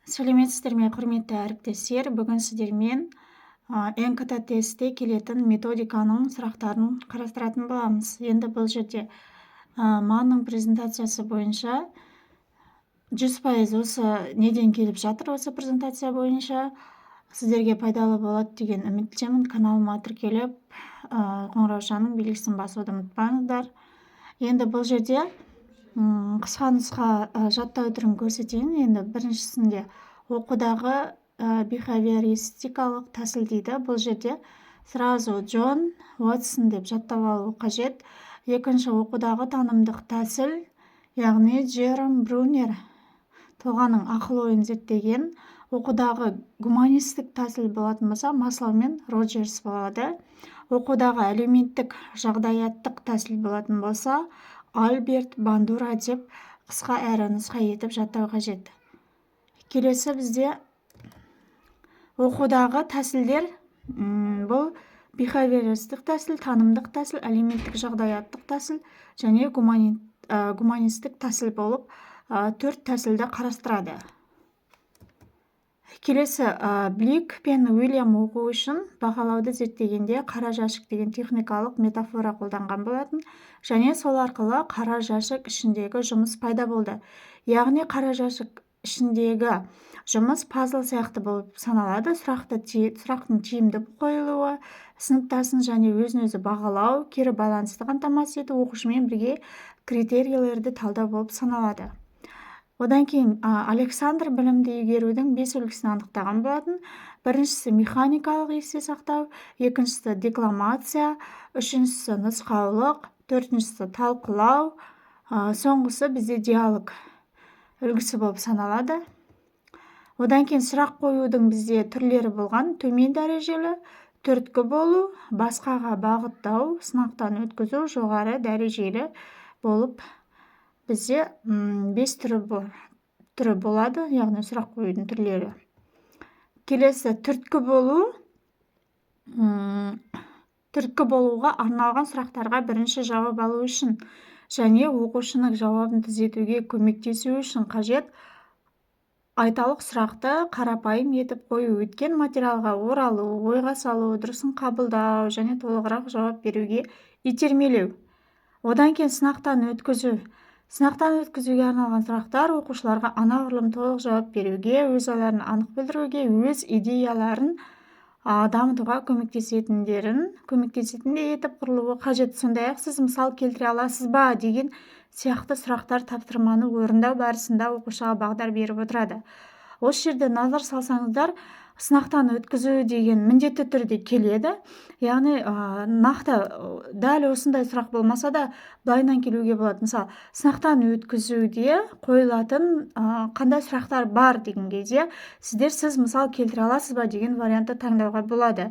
Сәлеметсіздер ме, құрметті әріптестер? Бүгін сіздермен НКТ тестте келетін методиканың сұрақтарын қарастыратын боламыз. Енді бұл жерде Манның презентациясы бойынша 100% осы неден келіп жатыр, осы презентация бойынша сіздерге пайдалы болады деген үміттемін. Каналыма тіркеліп, қоңыраушаның белгісін басуды ұмытпаңыздар. Енді бұл жерде қысқа нұсқа жаттау түрін көрсетейін. Енді біріншісінде оқудағы бихавиористикалық тәсіл дейді. Бұл жерде сразу Джон Уотсон деп жаттап алу қажет. Екінші оқудағы танымдық тәсіл, яғни Джером Брунер тұлғаның ақыл-ойын зерттеген. Оқудағы гуманистік тәсіл болатын болса, Маслоу мен Роджерс болады. Оқудағы әлеуметтік жағдаяттық тәсіл болатын болса, Альберт Бандура деп қысқа әрі нұсқа етіп жаттау қажет. Келесі бізде оқудағы тәсілдер, бұл бихавиористік тәсіл, танымдық тәсіл, әлеуметтік жағдаяттық тәсіл және гуманистік тәсіл болып 4 тәсілді қарастырады. Келесі Блик пен Уильям оқу үшін бағалауды зерттегенде қара жәшік деген техникалық метафора қолданған болатын, және сол арқылы қара жәшік ішіндегі жұмыс пайда болды. Яғни қара жәшік ішіндегі жұмыс пазл сияқты болып саналады. Сұрақтың тиімді қойылуы, сыныптасын және өзін-өзі бағалау, кері байланысты қамтамасыз ету, оқушымен бірге критерийлерді талдау болып саналады. Одан кейін Александр білімді игерудің 5 үлгісін анықтаған болатын. Біріншісі механикалық есте сақтау, екіншісі декламация, үшіншісі нұсқаулық, төртіншісі талқылау, соңғысы бізде диалог үлгісі болып саналады. Одан кейін сұрақ қоюдың бізде түрлері болған: төмен дәрежелі, түрткі болу, басқаға бағыттау, сынақтан өткізу, жоғары дәрежелі болып бізде 5 түрі болады, яғни сұрақ қоюдың түрлері. Келесі түрткі болу. Түрткі болуға арналған сұрақтарға бірінші жауап алу үшін және оқушының жауабын түзетуге көмектесу үшін қажет айталық сұрақты қарапайым етіп қою, өткен материалға оралу, ойға салу, дұрысын қабылдау және толығырақ жауап беруге итермелеу. Одан кейін сынақтан өткізу. Сынақтан өткізуге арналған сұрақтар оқушыларға анағұрлым толық жауап беруге, өз ойларын анық білдіруге, өз идеяларын дамытуға көмектесетіндей етіп құрылуы қажет. Сондай-ақ сіз мысал келтіре аласыз ба деген сияқты сұрақтар тапсырманы орындау барысында оқушыға бағдар беріп отырады. Осы жерде назар салсаңыздар, сынақтан өткізу деген міндетті түрде келеді. Яғни нақты дәл осындай сұрақ болмаса да былайынан келуге болады. Мысалы, сынақтан өткізуде қойылатын қандай сұрақтар бар деген кезде сіз мысал келтіре аласыз ба деген вариантты таңдауға болады.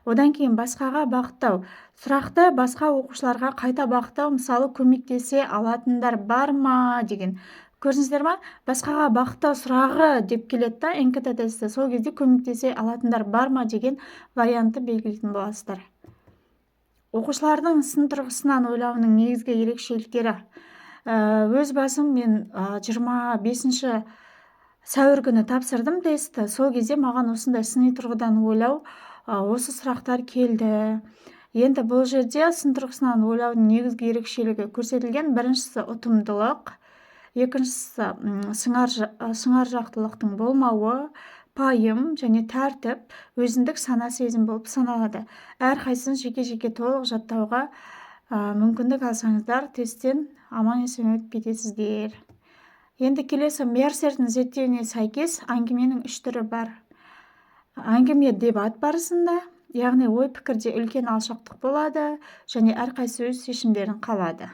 Одан кейін басқаға бағыттау. Сұрақты басқа оқушыларға қайта бағыттау, мысалы, көмектесе алатындар бар ма деген. Көрдіңіздер ма? Басқаға бағыттау сұрағы деп келеді, НКТ тесті. Сол кезде көмектесе алатындар бар ма деген вариантты белгілейтін боласыздар. Оқушылардың сын тұрғысынан ойлауының негізгі ерекшеліктері. Өз басым мен 25 сәуір күні тапсырдым тестті. Сол кезде маған осындай сыни тұрғыдан ойлау, осы сұрақтар келді. Енді бұл жерде сын тұрғысынан ойлаудың негізгі ерекшелігі көрсетілген. Біріншісі ұтымдылық, екіншісі сыңар жақтылықтың болмауы, пайым және тәртіп, өзіндік сана сезім болып саналады. Әрқайсысын жеке-жеке толық жаттауға мүмкіндік алсаңыздар, тесттен аман-есен өтіп кетесіздер. Енді келесі Мерсердің зерттеуіне сәйкес әңгіменің 3 түрі бар. Әңгіме дебат барысында, яғни ой пікірде үлкен алшақтық болады және әрқайсысы өз шешімдерін қалады.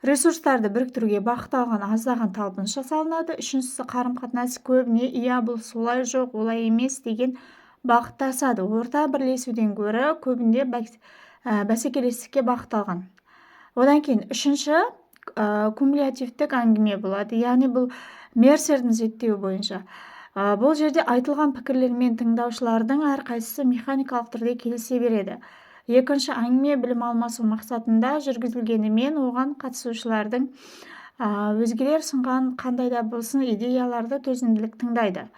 Ресурстарды біріктіруге бағытталған аздаған талпыныс жасалынады. Үшіншісі қарым-қатынас көбіне иә бұл солай, жоқ олай емес деген бағыттасады. Орта бірлесуден гөрі көбінде бәсекелестікке бағытталған. Одан кейін үшінші кумулятивтік әңгіме болады. Яғни бұл Мерсердің зерттеуі бойынша. Бұл жерде айтылған пікірлер мен тыңдаушылардың әрқайсысы механикалық түрде келісе береді. Екінші әңгіме білім алмасу мақсатында жүргізілгенімен оған қатысушылардың өзгелер ұсынған қандай да болсын идеяларды төзімділік тыңдайды.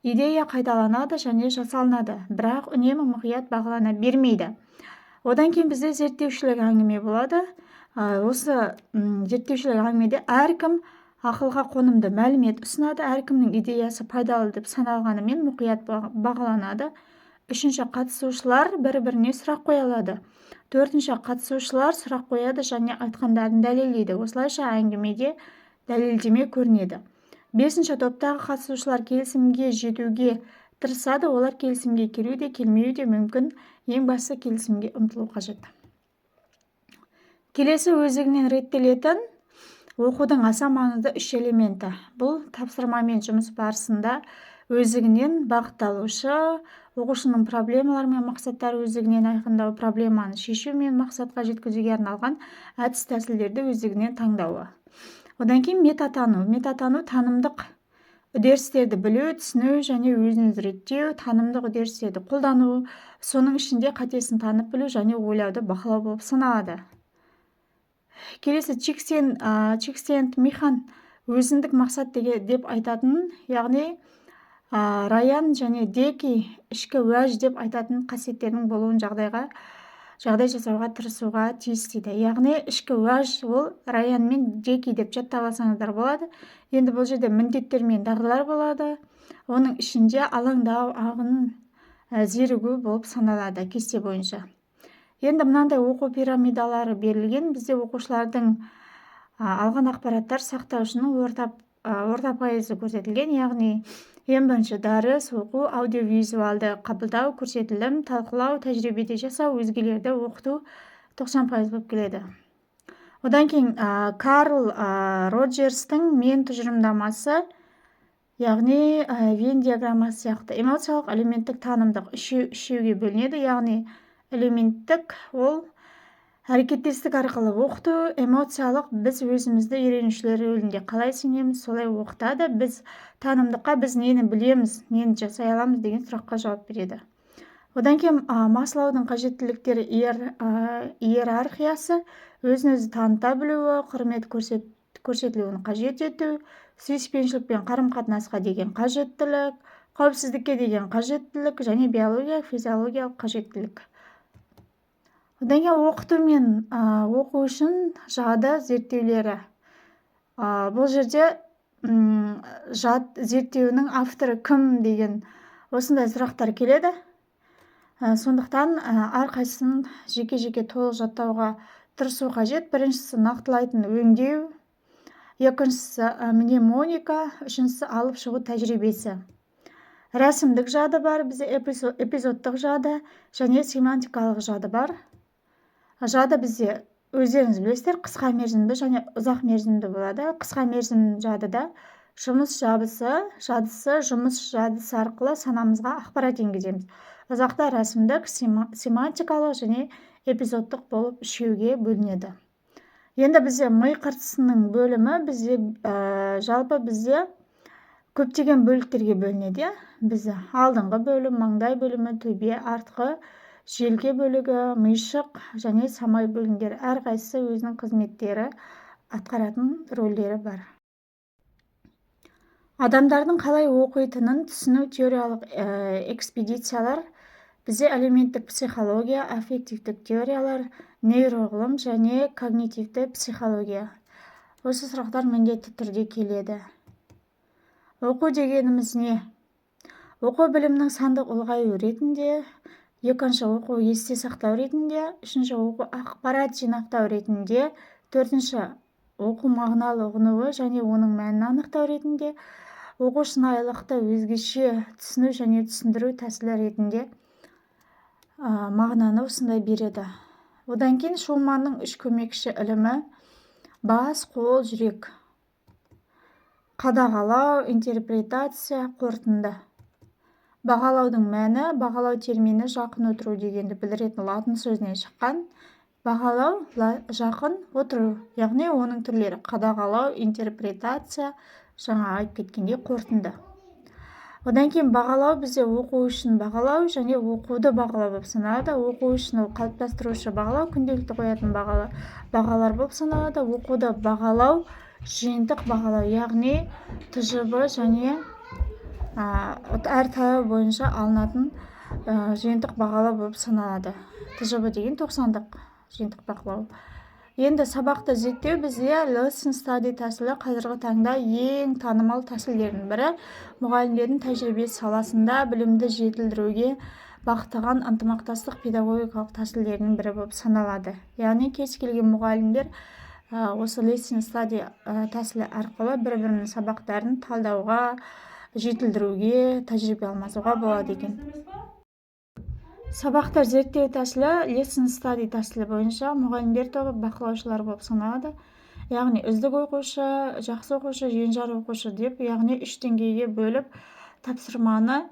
Идея қайталанады және жасалынады, бірақ үнемі мұқият бағалана бермейді. Одан кейін бізде зерттеушілік әңгіме болады. Осы зерттеушілік әңгімеде әркім ақылға қонымды мәлімет ұсынады, әркімнің идеясы пайдалы деп саналғанымен мұқият бағаланады. Үшінші, қатысушылар бір-біріне сұрақ қоя алады. Төртінші, қатысушылар сұрақ қояды және айтқандарын дәлелдейді. Осылайша әңгімеде дәлелдеме көрінеді. Бесінші, топтағы қатысушылар келісімге жетуге тырысады, олар келісімге келу де келмеуі де мүмкін. Ең бастысы келісімге ұмтылу қажет. Келесі өзігінен реттелетін оқудың аса маңызды үш элементі. Бұл тапсырмамен жұмыс барысында өзігінен бағытталушы, оқушының проблемалары мен мақсаттары өзігінен айқындау, проблеманы шешу мен мақсатқа жеткізуге арналған әдіс тәсілдерді өзігінен таңдауы. Одан кейін метатану. Метатану танымдық үдерістерді білу, түсіну және өзін реттеу, танымдық үдерістерді қолдану, соның ішінде қатесін танып білу және ойлауды бақылау болып саналады. Келесі Чиксент-Михан өзіндік мақсат деп айтатын, яғни Раян және Деки ішкі уәж деп айтатын қасиеттердің болуын жағдай жасауға тырысуға тиіс дейді. Яғни ішкі уәж ол Раян мен Деки деп жаттап болады. Енді бұл жерде міндеттер мен дағдылар болады. Оның ішінде алаңдау, ағын, зерігу болып саналады кесте бойынша. Енді мынандай оқу пирамидалары берілген. Бізде оқушылардың алған ақпараттар сақтаушының орта пайызы көрсетілген. Яғни ең бірінші дәріс, оқу, аудиовизуалды қабылдау, көрсетілім, талқылау, тәжірибеде жасау, өзгелерді оқыту 90% болып келеді. Одан кейін Карл Роджерстің мен тұжырымдамасы, яғни Вен диаграммасы сияқты эмоциялық, элементтік, танымдық үшеуге бөлінеді. Яғни элементтік ол әрекеттестік арқылы оқыту, эмоциялық біз өзімізді үйренушілер рөлінде қалай сенеміз, солай оқытады. Біз танымдыққа біз нені білеміз, нені жасай аламыз деген сұраққа жауап береді. Одан кейін Маслоудың қажеттіліктері иерархиясы, өзін-өзі таныта білуі, құрмет көрсетілуін қажет ету, сүйіспеншілік пен қарым-қатынасқа деген қажеттілік, қауіпсіздікке деген қажеттілік және физиологиялық қажеттілік. Одан кейін оқыту мен оқу үшін жады зерттеулері. Бұл жерде жад зерттеуінің авторы кім деген осындай сұрақтар келеді. Сондықтан әрқайсысын жеке-жеке толық жаттауға тырысу қажет. Біріншісі нақтылайтын өңдеу, екіншісі мнемоника, үшіншісі алып шығу тәжірибесі. Рәсімдік жады бар, бізде эпизодтық жады және семантикалық жады бар. Жады бізде өздеріңіз білесіздер, қысқа мерзімді және ұзақ мерзімді болады. Қысқа мерзімді жадыда жұмыс жадысы жұмыс жадысы арқылы санамызға ақпарат енгіземіз. Ұзақта рәсімдік, семантикалық және эпизодтық болып үшеуге бөлінеді. Енді бізде ми қыртысының бөлімі жалпы бізде көптеген бөліктерге бөлінеді. Бізде алдыңғы бөлім, маңдай бөлімі, төбе, артқы, желке бөлігі, миышық және самай бөлімдері. Әрқайсысы өзінің қызметтері, атқаратын рөлдері бар. Адамдардың қалай оқитынын түсіну теориялық экспедициялар бізде әлеуметтік психология, аффективтік теориялар, нейроғылым және когнитивті психология. Осы сұрақтар міндетті түрде келеді. Оқу дегеніміз не? Оқу білімнің сандық ұлғаю ретінде, екінші оқу есте сақтау ретінде, үшінші оқу ақпарат жинақтау ретінде, төртінші оқу мағыналы ұғынуы және оның мәнін анықтау ретінде, оқу шынайылықты өзгеше түсіну және түсіндіру тәсілі ретінде мағынаны осындай береді. Одан кейін Шулманның үш көмекші ілімі: бас, қол, жүрек. Қадағалау, интерпретация, қорытынды. Бағалаудың мәні, бағалау термині жақын отыру дегенді білдіретін латын сөзінен шыққан. Бағалау, жақын отыру, яғни оның түрлері: қадағалау, интерпретация, жаңа айтып кеткендей қорытынды. Одан кейін бағалау бізде оқу үшін бағалау және оқуды бағалау болып саналады. Оқу үшін ол қалыптастырушы бағалау, күнделікті қоятын бағалар болып саналады. Оқуды бағалау жиынтық бағалау, яғни ТЖБ және әр таяу бойынша алынатын жиынтық бағалау болып саналады. ТЖБ деген 90-дық жиынтық бақылау. Енді сабақты зерттеу бізде lesson study тәсілі қазіргі таңда ең танымал тәсілдердің бірі. Мұғалімдердің тәжірибесі саласында білімді жетілдіруге бағытталған ынтымақтастық педагогикалық тәсілдерінің бірі болып саналады. Яғни кез келген мұғалімдер осы lesson study тәсілі арқылы бір-бірінің сабақтарын талдауға, жетілдіруге, тәжірибе алмасуға болады екен. Сабақтар зерттеу тәсілі lesson study тәсілі бойынша мұғалімдер тобы бақылаушылар болып саналады. Яғни үздік оқушы, жақсы оқушы, енжар оқушы деп, яғни 3 деңгейге бөліп тапсырманы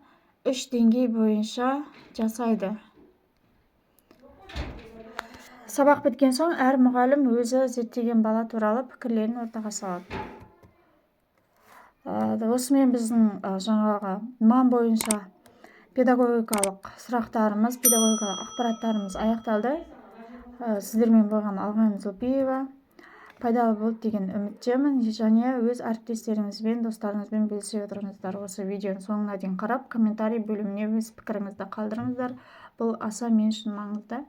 3 деңгей бойынша жасайды. Сабақ біткен соң әр мұғалім өзі зерттеген бала туралы пікірлерін ортаға салады. Осымен біздің жаңағы мам бойынша педагогикалық сұрақтарымыз, педагогикалық ақпараттарымыз аяқталды. Сіздермен болған Алғайым Зұлпиева. Пайдалы болды деген үміттемін, және өз әріптестеріңізбен, достарыңызбен бөлісе отырыңыздар. Осы видеоның соңына дейін қарап, комментарий бөліміне өз пікіріңізді қалдырыңыздар. Бұл аса мен үшін маңызды.